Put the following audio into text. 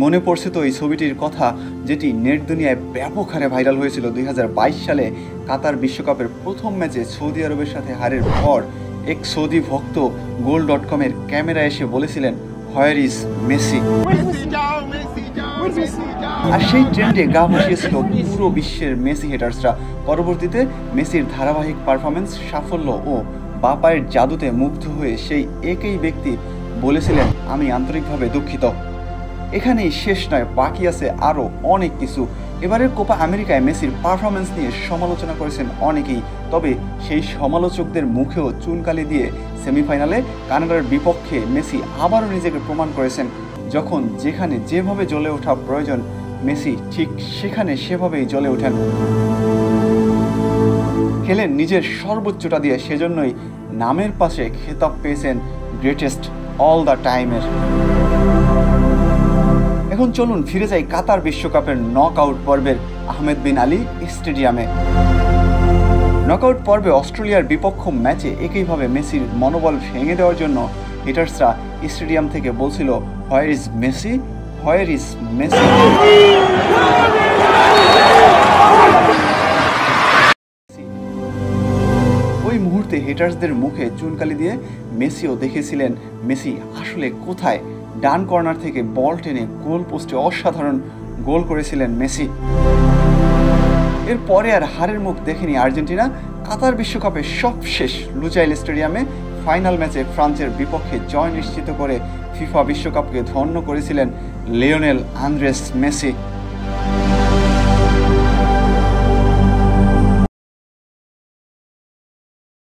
মনে পড়ছে তো এই ছবিটির কথা, যেটি নেট দুনিয়ায় ব্যাপক হারে ভাইরাল হয়েছিল 2022 সালে কাতার বিশ্বকাপের প্রথম ম্যাচে সৌদি আরবের সাথে হারের পর এক সৌদি ভক্ত goal.com-এর ক্যামেরায় এসে বলেছিলেন, হোয়ার ইজ মেসি। আর সেই ট্রেন্ডে গা ভাসিয়েছিল পুরো বিশ্বের মেসি হেটার্সরা। পরবর্তীতে মেসির ধারাবাহিক পারফরমেন্স, সাফল্য ও বাপায়ের জাদুতে মুগ্ধ হয়ে সেই একই ব্যক্তি বলেছিলেন, আমি আন্তরিকভাবে দুঃখিত। এখানেই শেষ নয়, বাকি আছে আরও অনেক কিছু। এবারের কোপা আমেরিকায় মেসির পারফরমেন্স নিয়ে সমালোচনা করেছেন অনেকেই, তবে সেই সমালোচকদের মুখেও চুনকালি দিয়ে সেমিফাইনালে কানাডার বিপক্ষে মেসি আবারও নিজেকে প্রমাণ করেছেন। যখন যেখানে যেভাবে জ্বলে ওঠা প্রয়োজন, মেসি ঠিক সেখানে সেভাবেই জ্বলে ওঠেন, খেলেন নিজের সর্বোচ্চটা দিয়ে। সেজন্যই নামের পাশে খেতাব পেয়েছেন গ্রেটেস্ট অল দ্য টাইমের। এখন চলুন ফিরে যাই কাতার বিশ্বকাপের নকআউট পর্বের আহমেদ বিন আলী স্টেডিয়ামে। নকআউট পর্বে অস্ট্রেলিয়ার বিপক্ষ ম্যাচে একইভাবে মেসির মনোবল ভেঙে দেওয়ার জন্য হিটার্সরা স্টেডিয়াম থেকে বলছিল, where is Messi, where is Messi. ওই মুহূর্তে হিটার্সদের মুখে চুনকালি দিয়ে মেসিও দেখেছিলেন মেসি আসলে কোথায়। ডান কর্নার থেকে বল টেনে গোল পোস্টে অসাধারণ গোল করেছিলেন মেসি। এরপরে আর হারের মুখ দেখেনি আর্জেন্টিনা। কাতার বিশ্বকাপে সবশেষ লুসাইল স্টেডিয়ামে ফাইনাল ম্যাচে ফ্রান্সের বিপক্ষে জয় নিশ্চিত করে ফিফা বিশ্বকাপকে ধন্য করেছিলেন লিওনেল আন্দ্রেস মেসি।